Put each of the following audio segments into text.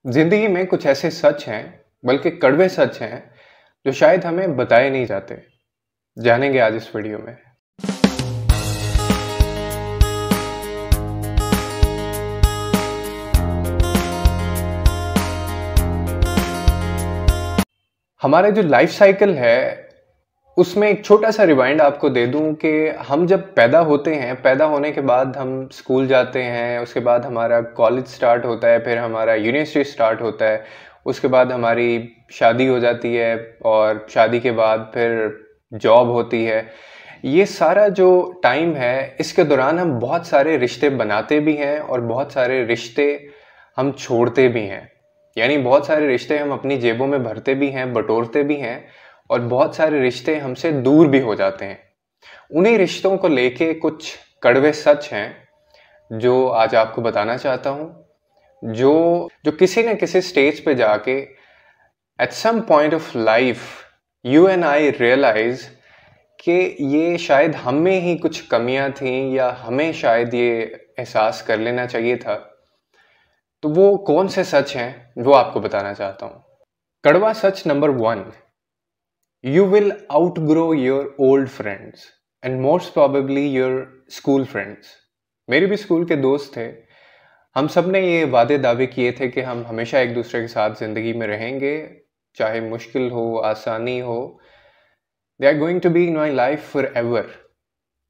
जिंदगी में कुछ ऐसे सच हैं, बल्कि कड़वे सच हैं, जो शायद हमें बताए नहीं जाते। जानेंगे आज इस वीडियो में। हमारा जो लाइफ साइकिल है, उसमें एक छोटा सा रिवाइंड आपको दे दूं कि हम जब पैदा होते हैं, पैदा होने के बाद हम स्कूल जाते हैं, उसके बाद हमारा कॉलेज स्टार्ट होता है, फिर हमारा यूनिवर्सिटी स्टार्ट होता है, उसके बाद हमारी शादी हो जाती है और शादी के बाद फिर जॉब होती है। ये सारा जो टाइम है, इसके दौरान हम बहुत सारे रिश्ते बनाते भी हैं और बहुत सारे रिश्ते हम छोड़ते भी हैं। यानी बहुत सारे रिश्ते हम अपनी जेबों में भरते भी हैं, बटोरते भी हैं, और बहुत सारे रिश्ते हमसे दूर भी हो जाते हैं। उन्हीं रिश्तों को लेके कुछ कड़वे सच हैं जो आज आपको बताना चाहता हूं, जो जो किसी न किसी स्टेज पे जाके at some point of life you and I realise कि ये शायद हम में ही कुछ कमियां थी, या हमें शायद ये एहसास कर लेना चाहिए था। तो वो कौन से सच हैं वो आपको बताना चाहता हूं। कड़वा सच number 1: You will outgrow your old friends and most probably your school friends. मेरे भी स्कूल के दोस्त थे। हम सब ने ये वादे दावे किए थे कि हम हमेशा एक दूसरे के साथ ज़िंदगी में रहेंगे, चाहे मुश्किल हो, आसानी हो। They are going to be in my life forever.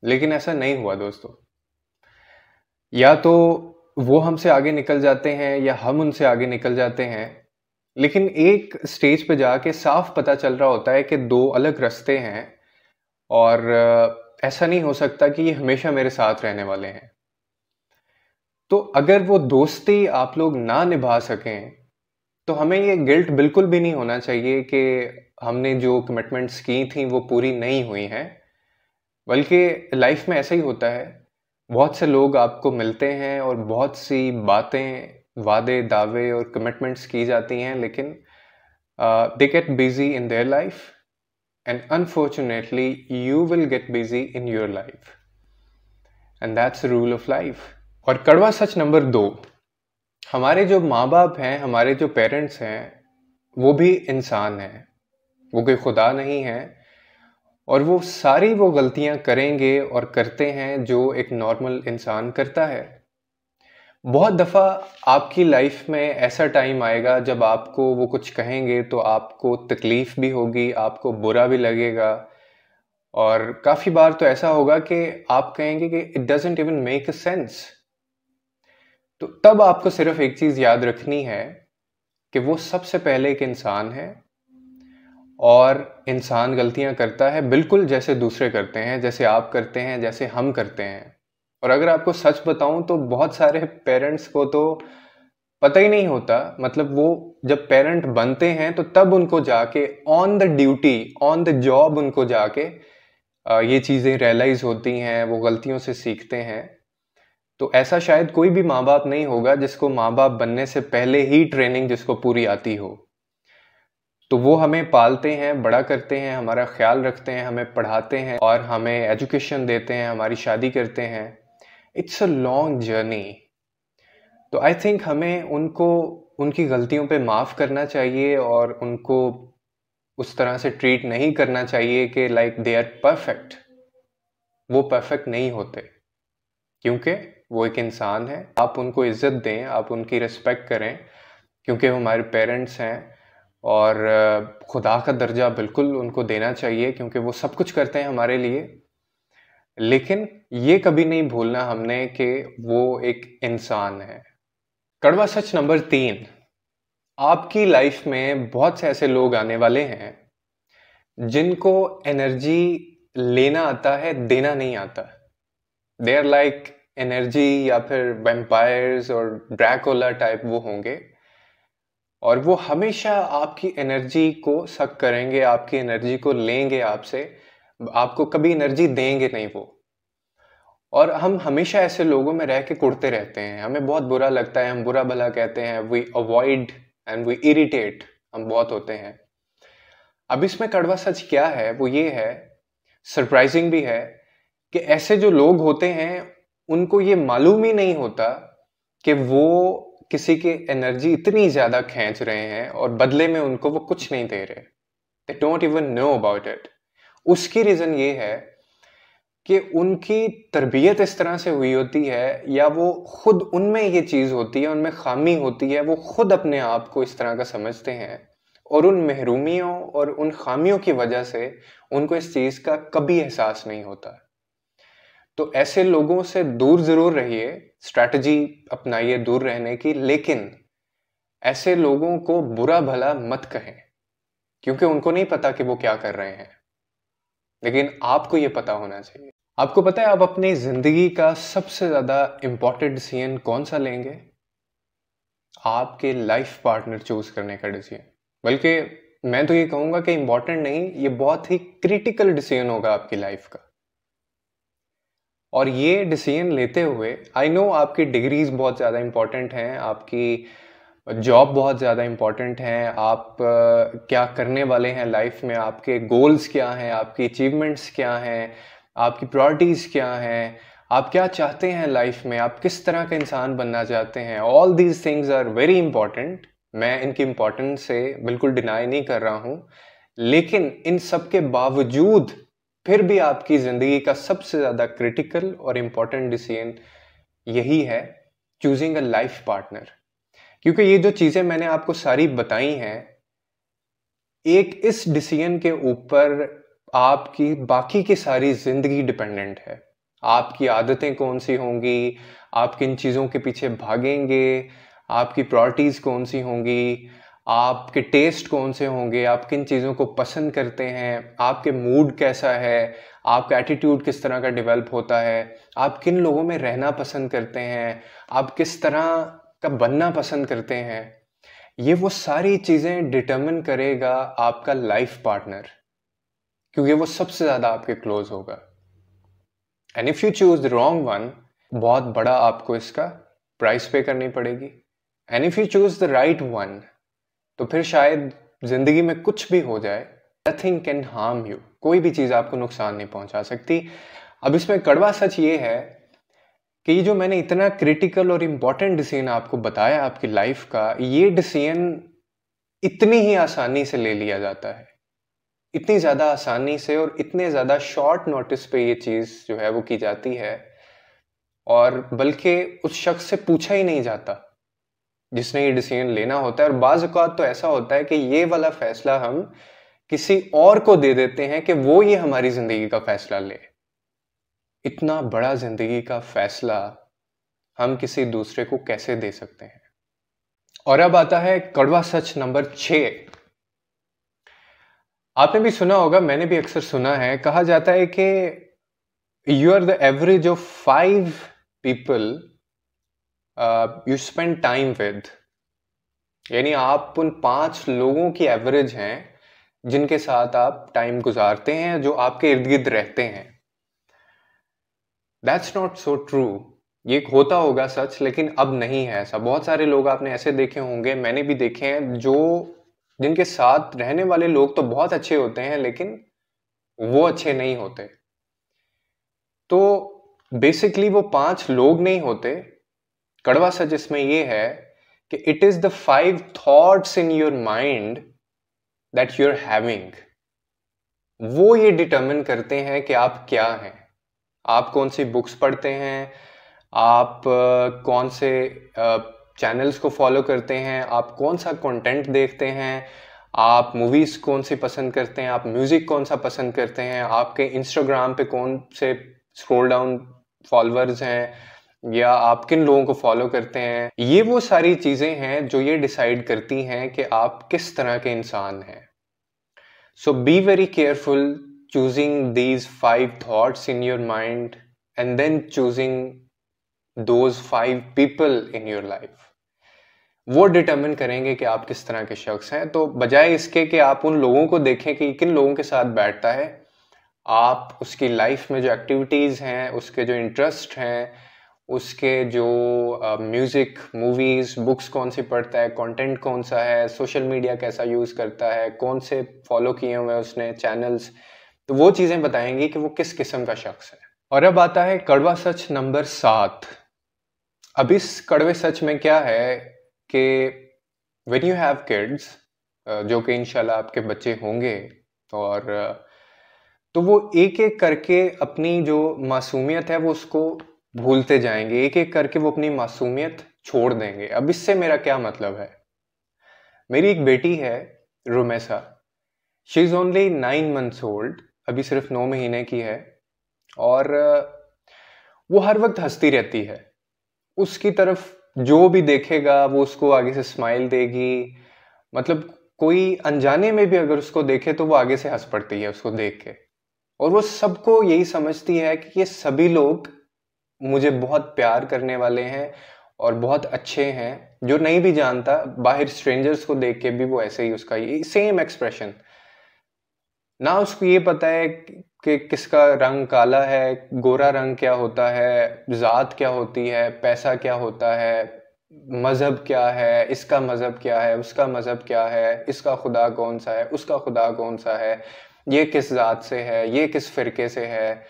लेकिन ऐसा नहीं हुआ दोस्तों। या तो वो हमसे आगे निकल जाते हैं या हम उनसे आगे निकल जाते हैं, लेकिन एक स्टेज पे जाके साफ पता चल रहा होता है कि दो अलग रास्ते हैं, और ऐसा नहीं हो सकता कि ये हमेशा मेरे साथ रहने वाले हैं। तो अगर वो दोस्ती आप लोग ना निभा सकें, तो हमें ये गिल्ट बिल्कुल भी नहीं होना चाहिए कि हमने जो कमिटमेंट्स की थी वो पूरी नहीं हुई हैं। बल्कि लाइफ में ऐसा ही होता है, बहुत से लोग आपको मिलते हैं और बहुत सी बातें, वादे दावे और कमिटमेंट्स की जाती हैं, लेकिन they get busy in their life and unfortunately you will get busy in your life, and that's the rule of life. और कड़वा सच नंबर 2: हमारे जो माँ बाप हैं, हमारे जो पेरेंट्स हैं, वो भी इंसान हैं, वो कोई खुदा नहीं है, और वो सारी वो गलतियां करेंगे और करते हैं जो एक नॉर्मल इंसान करता है। बहुत दफ़ा आपकी लाइफ में ऐसा टाइम आएगा जब आपको वो कुछ कहेंगे तो आपको तकलीफ भी होगी, आपको बुरा भी लगेगा, और काफ़ी बार तो ऐसा होगा कि आप कहेंगे कि it doesn't even make a sense. तो तब आपको सिर्फ एक चीज़ याद रखनी है कि वो सबसे पहले एक इंसान है, और इंसान गलतियां करता है बिल्कुल जैसे दूसरे करते हैं, जैसे आप करते हैं, जैसे हम करते हैं। और अगर आपको सच बताऊं तो बहुत सारे पेरेंट्स को तो पता ही नहीं होता। मतलब वो जब पेरेंट बनते हैं तो तब उनको जाके on the duty, on the job उनको जाके ये चीज़ें रियलाइज होती हैं, वो गलतियों से सीखते हैं। तो ऐसा शायद कोई भी माँ बाप नहीं होगा जिसको माँ बाप बनने से पहले ही ट्रेनिंग जिसको पूरी आती हो। तो वो हमें पालते हैं, बड़ा करते हैं, हमारा ख्याल रखते हैं, हमें पढ़ाते हैं और हमें एजुकेशन देते हैं, हमारी शादी करते हैं। It's a long journey. तो आई थिंक हमें उनको उनकी गलतियों पे माफ़ करना चाहिए, और उनको उस तरह से ट्रीट नहीं करना चाहिए कि लाइक दे आर परफेक्ट। वो परफेक्ट नहीं होते, क्योंकि वो एक इंसान है। आप उनको इज्जत दें, आप उनकी रिस्पेक्ट करें, क्योंकि वो हमारे पेरेंट्स हैं, और खुदा का दर्जा बिल्कुल उनको देना चाहिए, क्योंकि वो सब कुछ करते हैं हमारे लिए। लेकिन ये कभी नहीं भूलना हमने कि वो एक इंसान है। कड़वा सच नंबर 3: आपकी लाइफ में बहुत से ऐसे लोग आने वाले हैं जिनको एनर्जी लेना आता है, देना नहीं आता। दे आर लाइक एनर्जी, या फिर वैम्पायर्स और ड्रैकुला टाइप वो होंगे, और वो हमेशा आपकी एनर्जी को सक करेंगे, आपकी एनर्जी को लेंगे आपसे, आपको कभी एनर्जी देंगे नहीं वो। और हम हमेशा ऐसे लोगों में रह के कुड़ते रहते हैं, हमें बहुत बुरा लगता है, हम बुरा भला कहते हैं, we avoid and we irritate, हम बहुत होते हैं। अब इसमें कड़वा सच क्या है, वो ये है, सरप्राइजिंग भी है, कि ऐसे जो लोग होते हैं उनको ये मालूम ही नहीं होता कि वो किसी की एनर्जी इतनी ज्यादा खींच रहे हैं और बदले में उनको वो कुछ नहीं दे रहे, they don't even know about it. उसकी रीजन ये है कि उनकी तरबियत इस तरह से हुई होती है, या वो खुद उनमें ये चीज होती है, उनमें खामी होती है, वो खुद अपने आप को इस तरह का समझते हैं और उन महरूमियों और उन खामियों की वजह से उनको इस चीज का कभी एहसास नहीं होता। तो ऐसे लोगों से दूर जरूर रहिए, स्ट्रैटेजी अपनाइए दूर रहने की, लेकिन ऐसे लोगों को बुरा भला मत कहें, क्योंकि उनको नहीं पता कि वो क्या कर रहे हैं, लेकिन आपको ये पता होना चाहिए। आपको पता है आप अपनी जिंदगी का सबसे ज्यादा इंपॉर्टेंट डिसीजन कौन सा लेंगे? आपके लाइफ पार्टनर चूज करने का डिसीजन। बल्कि मैं तो ये कहूंगा कि इंपॉर्टेंट नहीं, ये बहुत ही क्रिटिकल डिसीजन होगा आपकी लाइफ का। और ये डिसीजन लेते हुए आई नो आपकी डिग्रीज बहुत ज़्यादा इंपॉर्टेंट हैं, आपकी जॉब बहुत ज़्यादा इंपॉर्टेंट है, आप क्या करने वाले हैं लाइफ में, आपके गोल्स क्या हैं, आपकी अचीवमेंट्स क्या हैं, आपकी प्रायोरिटीज़ क्या हैं, आप क्या चाहते हैं लाइफ में, आप किस तरह का इंसान बनना चाहते हैं। All these things are very important, मैं इनकी इंपॉर्टेंस से बिल्कुल डिनाई नहीं कर रहा हूँ, लेकिन इन सब के बावजूद फिर भी आपकी जिंदगी का सबसे ज्यादा क्रिटिकल और इंपॉर्टेंट डिसीजन यही है, चूजिंग अ लाइफ पार्टनर। क्योंकि ये जो चीजें मैंने आपको सारी बताई हैं, एक इस डिसीजन के ऊपर आपकी बाकी की सारी जिंदगी डिपेंडेंट है। आपकी आदतें कौन सी होंगी, आप किन चीजों के पीछे भागेंगे, आपकी प्रायोरिटीज कौन सी होंगी, आपके टेस्ट कौन से होंगे, आप किन चीज़ों को पसंद करते हैं, आपके मूड कैसा है, आपका एटीट्यूड किस तरह का डेवलप होता है, आप किन लोगों में रहना पसंद करते हैं, आप किस तरह का बनना पसंद करते हैं, ये वो सारी चीज़ें डिटरमिन करेगा आपका लाइफ पार्टनर, क्योंकि वो सबसे ज़्यादा आपके क्लोज होगा। And if you choose the wrong one, बहुत बड़ा आपको इसका प्राइस पे करनी पड़ेगी। And if you choose the right one, तो फिर शायद जिंदगी में कुछ भी हो जाए, नथिंग कैन हार्म यू, कोई भी चीज आपको नुकसान नहीं पहुंचा सकती। अब इसमें कड़वा सच ये है कि ये जो मैंने इतना क्रिटिकल और इंपॉर्टेंट डिसीजन आपको बताया आपकी लाइफ का, ये डिसीजन इतनी ही आसानी से ले लिया जाता है, इतनी ज्यादा आसानी से और इतने ज्यादा शॉर्ट नोटिस पे ये चीज जो है वो की जाती है, और बल्कि उस शख्स से पूछा ही नहीं जाता जिसने ये डिसीजन लेना होता है। और बाज़ औक़ात तो ऐसा होता है कि ये वाला फैसला हम किसी और को दे देते हैं कि वो ये हमारी जिंदगी का फैसला ले। इतना बड़ा जिंदगी का फैसला हम किसी दूसरे को कैसे दे सकते हैं? और अब आता है कड़वा सच नंबर 6। आपने भी सुना होगा, मैंने भी अक्सर सुना है, कहा जाता है कि you are the average of 5 people you spend time with, यानी आप उन 5 लोगों की एवरेज हैं जिनके साथ आप टाइम गुजारते हैं, जो आपके इर्द गिर्द रहते हैं। That's not so true. ये होता होगा सच, लेकिन अब नहीं है ऐसा। बहुत सारे लोग आपने ऐसे देखे होंगे, मैंने भी देखे हैं, जो जिनके साथ रहने वाले लोग तो बहुत अच्छे होते हैं, लेकिन वो अच्छे नहीं होते। तो बेसिकली वो 5 लोग नहीं होते। कड़वा सच इसमें ये है कि it is the 5 thoughts in your mind that you are having. वो ये डिटरमिन करते हैं कि आप क्या हैं, आप कौन सी बुक्स पढ़ते हैं, आप कौन से चैनल्स को फॉलो करते हैं, आप कौन सा कंटेंट देखते हैं, आप मूवीज कौन सी पसंद करते हैं, आप म्यूजिक कौन सा पसंद करते हैं, आपके इंस्टाग्राम पे कौन से स्क्रॉल डाउन फॉलोअर्स हैं, या आप किन लोगों को फॉलो करते हैं। ये वो सारी चीजें हैं जो ये डिसाइड करती हैं कि आप किस तरह के इंसान हैं। So be very careful choosing these 5 thoughts in your mind and then choosing those 5 people in your life. वो डिटरमिन करेंगे कि आप किस तरह के शख्स हैं। तो बजाय इसके कि आप उन लोगों को देखें कि किन लोगों के साथ बैठता है, आप उसकी लाइफ में जो एक्टिविटीज हैं, उसके जो इंटरेस्ट हैं, उसके जो म्यूजिक, मूवीज, बुक्स कौन सी पढ़ता है, कंटेंट कौन सा है, सोशल मीडिया कैसा यूज करता है, कौन से फॉलो किए हुए हैं उसने चैनल्स, तो वो चीजें बताएंगी कि वो किस किस्म का शख्स है। और अब आता है कड़वा सच नंबर 7। अब इस कड़वे सच में क्या है कि व्हेन यू हैव किड्स, जो कि इंशाल्लाह आपके बच्चे होंगे, और तो वो एक एक करके अपनी जो मासूमियत है वो उसको भूलते जाएंगे, एक एक करके वो अपनी मासूमियत छोड़ देंगे। अब इससे मेरा क्या मतलब है, मेरी एक बेटी है Rumesa, she is only 9 months old, अभी सिर्फ 9 महीने की है, और वो हर वक्त हंसती रहती है। उसकी तरफ जो भी देखेगा वो उसको आगे से स्माइल देगी, मतलब कोई अनजाने में भी अगर उसको देखे तो वो आगे से हंस पड़ती है उसको देख के, और वो सबको यही समझती है कि ये सभी लोग मुझे बहुत प्यार करने वाले हैं और बहुत अच्छे हैं। जो नहीं भी जानता, बाहर स्ट्रेंजर्स को देख के भी वो ऐसे ही उसका ये सेम एक्सप्रेशन, ना उसको ये पता है कि किसका रंग काला है, गोरा रंग क्या होता है, जात क्या होती है, पैसा क्या होता है, मजहब क्या है, इसका मजहब क्या है, उसका मजहब क्या है, इसका खुदा कौन सा है, उसका खुदा कौन सा है, ये किस जात से है, ये किस फिरके से है।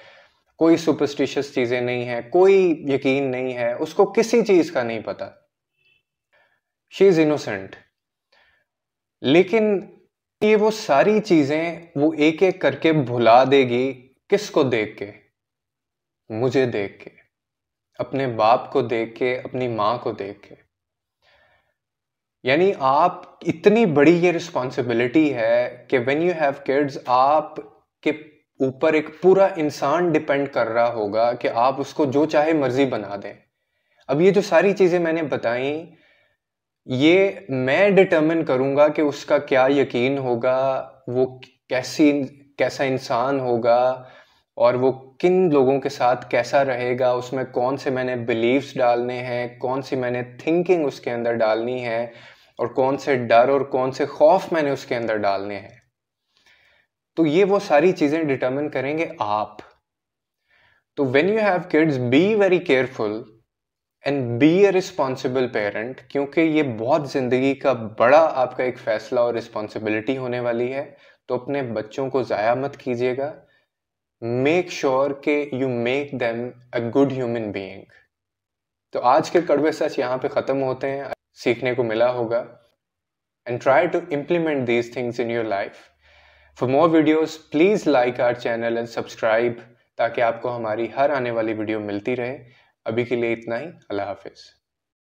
कोई सुपरस्टिशियस चीजें नहीं है, कोई यकीन नहीं है, उसको किसी चीज का नहीं पता। She is innocent. लेकिन ये वो सारी चीजें वो एक एक करके भुला देगी, किसको देख के? मुझे देख के, अपने बाप को देख के, अपनी माँ को देख के। यानी आप, इतनी बड़ी ये रिस्पॉन्सिबिलिटी है कि व्हेन यू हैव किड्स, आप के ऊपर एक पूरा इंसान डिपेंड कर रहा होगा कि आप उसको जो चाहे मर्जी बना दें। अब ये जो सारी चीजें मैंने बताई, ये मैं डिटरमिन करूंगा कि उसका क्या यकीन होगा, वो कैसा इंसान होगा, और वो किन लोगों के साथ कैसा रहेगा, उसमें कौन से मैंने बिलीव्स डालने हैं, कौन सी मैंने थिंकिंग उसके अंदर डालनी है, और कौन से डर और कौन से खौफ मैंने उसके अंदर डालने हैं। तो ये वो सारी चीजें डिटरमिन करेंगे आप। तो when you have kids, B very careful and be a responsible parent, क्योंकि ये बहुत जिंदगी का बड़ा आपका एक फैसला और रिस्पॉन्सिबिलिटी होने वाली है। तो अपने बच्चों को ज़ाया मत कीजिएगा। मेक श्योर के you make them a good human being. तो आज के कड़वे सच यहाँ पे ख़त्म होते हैं, सीखने को मिला होगा। And try to implement these things in your life. For more videos please like our channel and subscribe, ताकि आपको हमारी हर आने वाली वीडियो मिलती रहे। अभी के लिए इतना ही। अल्लाह हाफिज़।